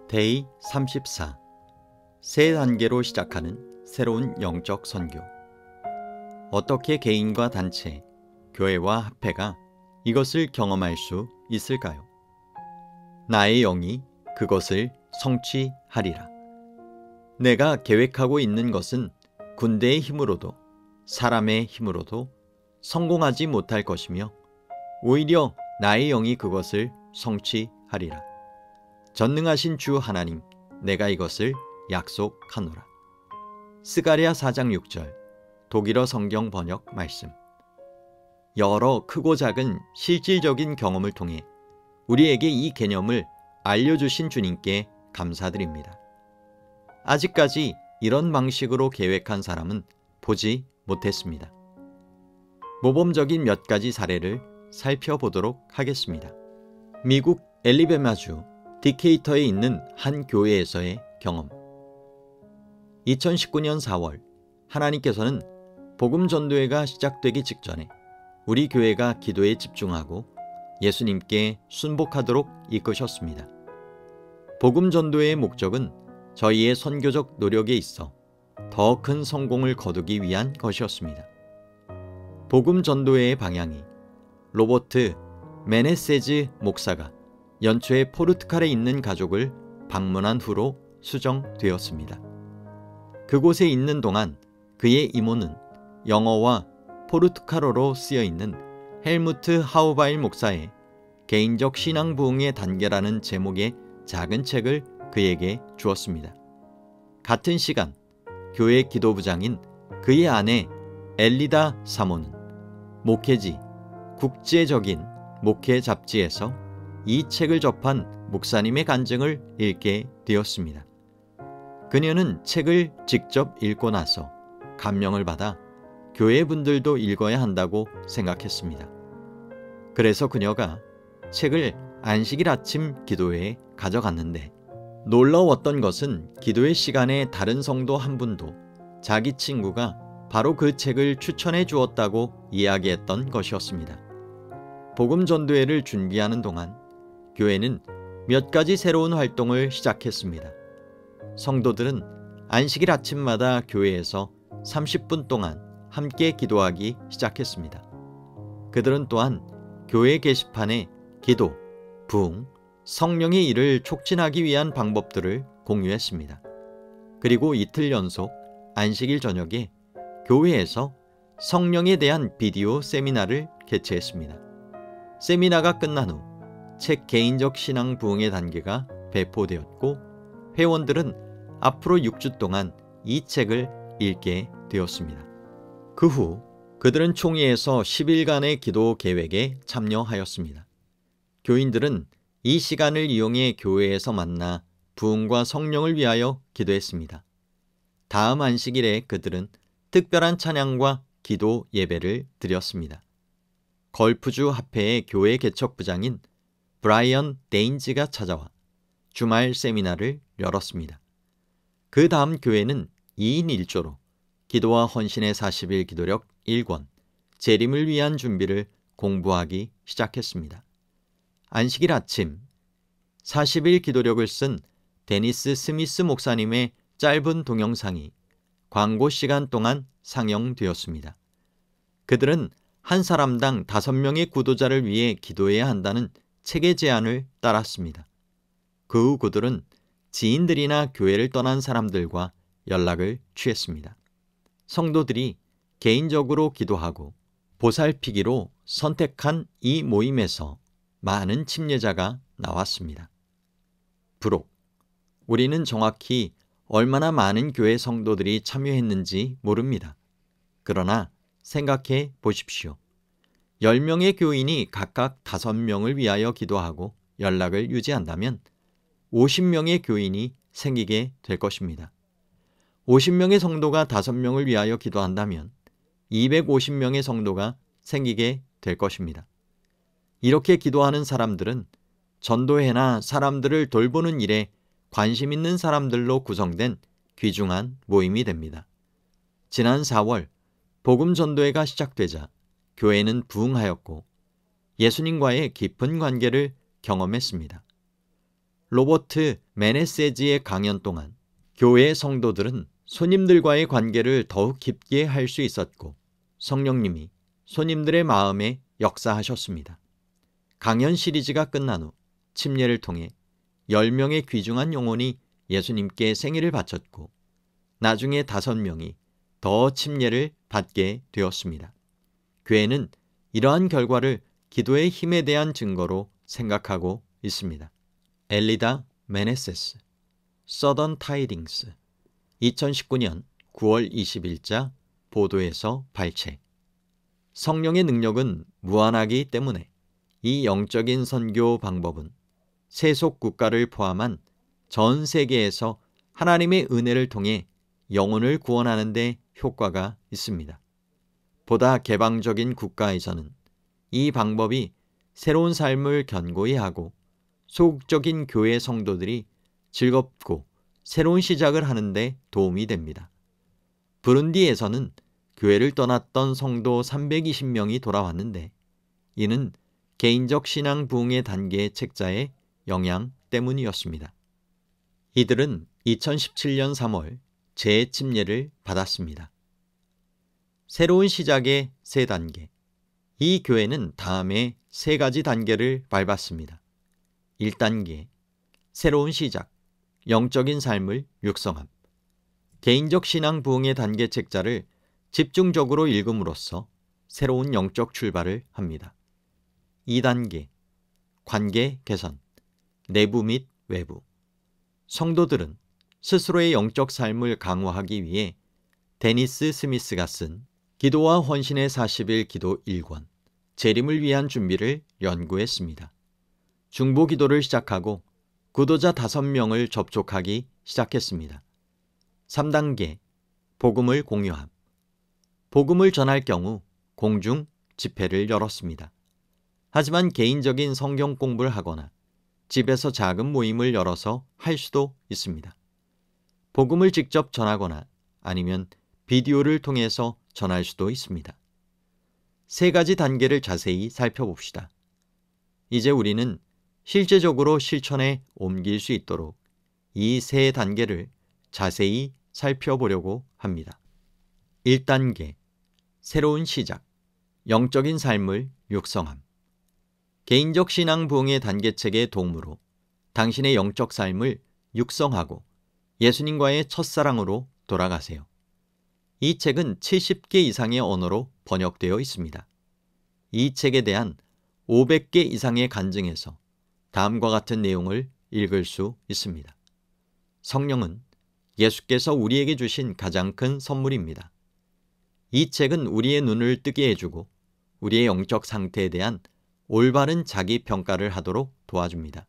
데이 34. 세 단계로 시작하는 새로운 영적 선교. 어떻게 개인과 단체, 교회와 합회가 이것을 경험할 수 있을까요? 나의 영이 그것을 성취하리라. 내가 계획하고 있는 것은 군대의 힘으로도 사람의 힘으로도 성공하지 못할 것이며 오히려 나의 영이 그것을 성취하리라. 전능하신 주 하나님, 내가 이것을 약속하노라. 스가랴 4장 6절 독일어 성경 번역 말씀. 여러 크고 작은 실질적인 경험을 통해 우리에게 이 개념을 알려주신 주님께 감사드립니다. 아직까지 이런 방식으로 계획한 사람은 보지 못했습니다. 모범적인 몇 가지 사례를 살펴보도록 하겠습니다. 미국 앨리베마주 디케이터에 있는 한 교회에서의 경험. 2019년 4월 하나님께서는 복음 전도회가 시작되기 직전에 우리 교회가 기도에 집중하고 예수님께 순복하도록 이끄셨습니다. 복음 전도회의 목적은 저희의 선교적 노력에 있어 더 큰 성공을 거두기 위한 것이었습니다. 복음 전도회의 방향이 로버트 메네세즈 목사가 연초에 포르투갈에 있는 가족을 방문한 후로 수정되었습니다. 그곳에 있는 동안 그의 이모는 영어와 포르투갈어로 쓰여 있는 헬무트 하우바일 목사의 개인적 신앙 부흥의 단계라는 제목의 작은 책을 그에게 주었습니다. 같은 시간 교회 기도부장인 그의 아내 엘리다 사모는 목회지 국제적인 목회 잡지에서 이 책을 접한 목사님의 간증을 읽게 되었습니다. 그녀는 책을 직접 읽고 나서 감명을 받아 교회 분들도 읽어야 한다고 생각했습니다. 그래서 그녀가 책을 안식일 아침 기도회에 가져갔는데 놀라웠던 것은 기도회 시간에 다른 성도 한 분도 자기 친구가 바로 그 책을 추천해 주었다고 이야기했던 것이었습니다. 복음 전도회를 준비하는 동안 교회는 몇 가지 새로운 활동을 시작했습니다. 성도들은 안식일 아침마다 교회에서 30분 동안 함께 기도하기 시작했습니다. 그들은 또한 교회 게시판에 기도, 부흥, 성령의 일을 촉진하기 위한 방법들을 공유했습니다. 그리고 이틀 연속 안식일 저녁에 교회에서 성령에 대한 비디오 세미나를 개최했습니다. 세미나가 끝난 후 책 개인적 신앙 부흥의 단계가 배포되었고 회원들은 앞으로 6주 동안 이 책을 읽게 되었습니다. 그 후 그들은 총회에서 10일간의 기도 계획에 참여하였습니다. 교인들은 이 시간을 이용해 교회에서 만나 부흥과 성령을 위하여 기도했습니다. 다음 안식일에 그들은 특별한 찬양과 기도 예배를 드렸습니다. 걸프주 합회의 교회 개척부장인 브라이언 데인즈가 찾아와 주말 세미나를 열었습니다. 그 다음 교회는 2인 1조로 기도와 헌신의 40일 기도력 1권, 재림을 위한 준비를 공부하기 시작했습니다. 안식일 아침 40일 기도력을 쓴 데니스 스미스 목사님의 짧은 동영상이 광고 시간 동안 상영되었습니다. 그들은 한 사람당 5명의 구도자를 위해 기도해야 한다는 책의 제안을 따랐습니다. 그 후 그들은 지인들이나 교회를 떠난 사람들과 연락을 취했습니다. 성도들이 개인적으로 기도하고 보살피기로 선택한 이 모임에서 많은 침례자가 나왔습니다. 부록, 우리는 정확히 얼마나 많은 교회 성도들이 참여했는지 모릅니다. 그러나 생각해 보십시오. 10명의 교인이 각각 5명을 위하여 기도하고 연락을 유지한다면 50명의 교인이 생기게 될 것입니다. 50명의 성도가 5명을 위하여 기도한다면 250명의 성도가 생기게 될 것입니다. 이렇게 기도하는 사람들은 전도회나 사람들을 돌보는 일에 관심 있는 사람들로 구성된 귀중한 모임이 됩니다. 지난 4월 복음 전도회가 시작되자 교회는 부흥하였고 예수님과의 깊은 관계를 경험했습니다. 로버트 메네세지의 강연 동안 교회 성도들은 손님들과의 관계를 더욱 깊게 할 수 있었고 성령님이 손님들의 마음에 역사하셨습니다. 강연 시리즈가 끝난 후 침례를 통해 10명의 귀중한 영혼이 예수님께 생일을 바쳤고 나중에 5명이 더 침례를 받게 되었습니다. 교회는 이러한 결과를 기도의 힘에 대한 증거로 생각하고 있습니다. 엘리다 메네세스, 서던 타이딩스, 2019년 9월 20일자 보도에서 발췌. 성령의 능력은 무한하기 때문에 이 영적인 선교 방법은 세속 국가를 포함한 전 세계에서 하나님의 은혜를 통해 영혼을 구원하는 데 효과가 있습니다. 보다 개방적인 국가에서는 이 방법이 새로운 삶을 견고히 하고 소극적인 교회 성도들이 즐겁고 새로운 시작을 하는 데 도움이 됩니다. 부룬디에서는 교회를 떠났던 성도 320명이 돌아왔는데 이는 개인적 신앙 부흥의 단계 책자의 영향 때문이었습니다. 이들은 2017년 3월 재침례를 받았습니다. 새로운 시작의 3단계. 이 교회는 다음에 3가지 단계를 밟았습니다. 1단계, 새로운 시작, 영적인 삶을 육성함. 개인적 신앙 부흥의 단계 책자를 집중적으로 읽음으로써 새로운 영적 출발을 합니다. 2단계, 관계 개선, 내부 및 외부. 성도들은 스스로의 영적 삶을 강화하기 위해 데니스 스미스가 쓴 기도와 헌신의 40일 기도 1권, 재림을 위한 준비를 연구했습니다. 중보 기도를 시작하고 구도자 5명을 접촉하기 시작했습니다. 3단계, 복음을 공유함. 복음을 전할 경우 공중 집회를 열었습니다. 하지만 개인적인 성경 공부를 하거나 집에서 작은 모임을 열어서 할 수도 있습니다. 복음을 직접 전하거나 아니면 비디오를 통해서 전할 수도 있습니다. 3가지 단계를 자세히 살펴봅시다. 이제 우리는 실제적으로 실천에 옮길 수 있도록 이 3단계를 자세히 살펴보려고 합니다. 1단계, 새로운 시작, 영적인 삶을 육성함. 개인적 신앙 부흥의 단계책의 도움으로 당신의 영적 삶을 육성하고 예수님과의 첫사랑으로 돌아가세요. 이 책은 70개 이상의 언어로 번역되어 있습니다. 이 책에 대한 500개 이상의 간증에서 다음과 같은 내용을 읽을 수 있습니다. 성령은 예수께서 우리에게 주신 가장 큰 선물입니다. 이 책은 우리의 눈을 뜨게 해주고 우리의 영적 상태에 대한 올바른 자기 평가를 하도록 도와줍니다.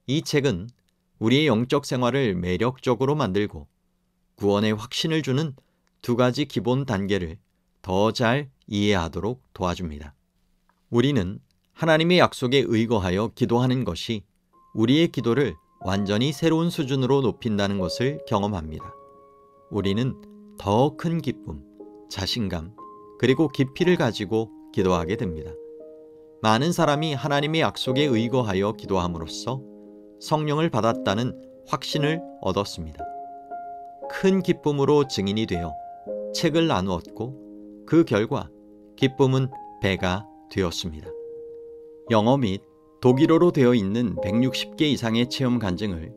이 책은 우리의 영적 생활을 매력적으로 만들고 구원의 확신을 주는 2가지 기본 단계를 더 잘 이해하도록 도와줍니다. 우리는 하나님의 약속에 의거하여 기도하는 것이 우리의 기도를 완전히 새로운 수준으로 높인다는 것을 경험합니다. 우리는 더 큰 기쁨, 자신감, 그리고 깊이를 가지고 기도하게 됩니다. 많은 사람이 하나님의 약속에 의거하여 기도함으로써 성령을 받았다는 확신을 얻었습니다. 큰 기쁨으로 증인이 되어 책을 나누었고 그 결과 기쁨은 배가 되었습니다. 영어 및 독일어로 되어 있는 160개 이상의 체험 간증을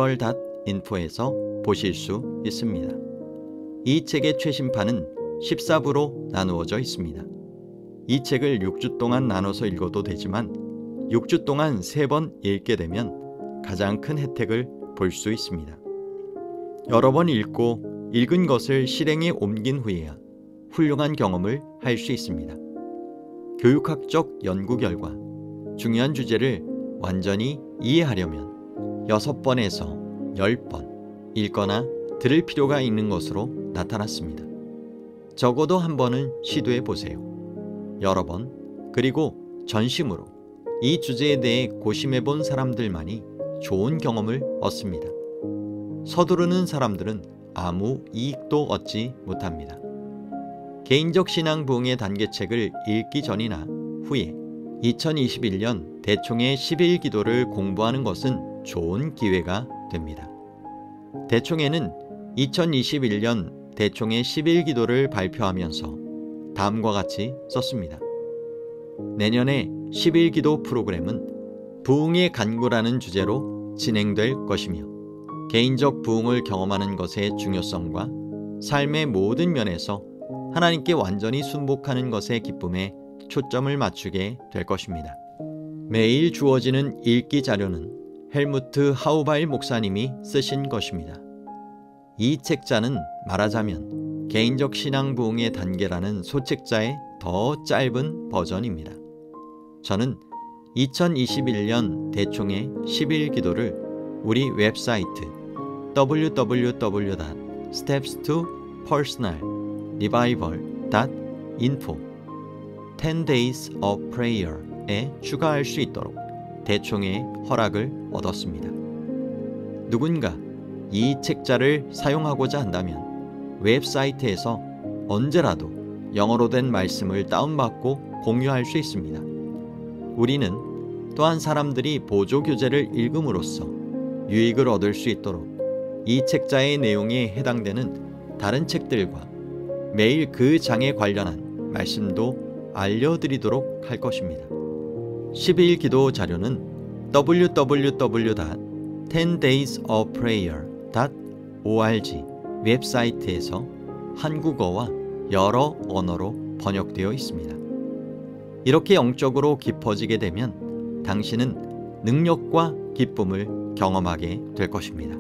www.steps2personal.revival.info에서 보실 수 있습니다. 이 책의 최신판은 14부로 나누어져 있습니다. 이 책을 6주 동안 나눠서 읽어도 되지만 6주 동안 3번 읽게 되면 가장 큰 혜택을 볼 수 있습니다. 여러 번 읽고 읽은 것을 실행에 옮긴 후에야 훌륭한 경험을 할 수 있습니다. 교육학적 연구 결과 중요한 주제를 완전히 이해하려면 6번에서 10번 읽거나 들을 필요가 있는 것으로 나타났습니다. 적어도 한 번은 시도해 보세요. 여러 번 그리고 전심으로 이 주제에 대해 고심해 본 사람들만이 좋은 경험을 얻습니다. 서두르는 사람들은 아무 이익도 얻지 못합니다. 개인적 신앙 부흥의 단계책을 읽기 전이나 후에 2021년 대총의 10일 기도를 공부하는 것은 좋은 기회가 됩니다. 대총회는 2021년 대총의 10일 기도를 발표하면서 다음과 같이 썼습니다. 내년의 10일 기도 프로그램은 부흥의 간구라는 주제로 진행될 것이며 개인적 부흥을 경험하는 것의 중요성과 삶의 모든 면에서 하나님께 완전히 순복하는 것의 기쁨에 초점을 맞추게 될 것입니다. 매일 주어지는 읽기 자료는 헬무트 하우바일 목사님이 쓰신 것입니다. 이 책자는 말하자면 개인적 신앙 부흥의 단계라는 소책자의 더 짧은 버전입니다. 저는 2021년 대총회 10일 기도를 우리 웹사이트 www.stepstopersonalrevival.info 10 Days of Prayer에 추가할 수 있도록 대총회의 허락을 얻었습니다. 누군가 이 책자를 사용하고자 한다면 웹사이트에서 언제라도 영어로 된 말씀을 다운받고 공유할 수 있습니다. 우리는 또한 사람들이 보조교재를 읽음으로써 유익을 얻을 수 있도록 이 책자의 내용에 해당되는 다른 책들과 매일 그 장에 관련한 말씀도 알려드리도록 할 것입니다. 10일 기도 자료는 www.10daysofprayer.org 웹사이트에서 한국어와 여러 언어로 번역되어 있습니다. 이렇게 영적으로 깊어지게 되면 당신은 능력과 기쁨을 경험하게 될 것입니다.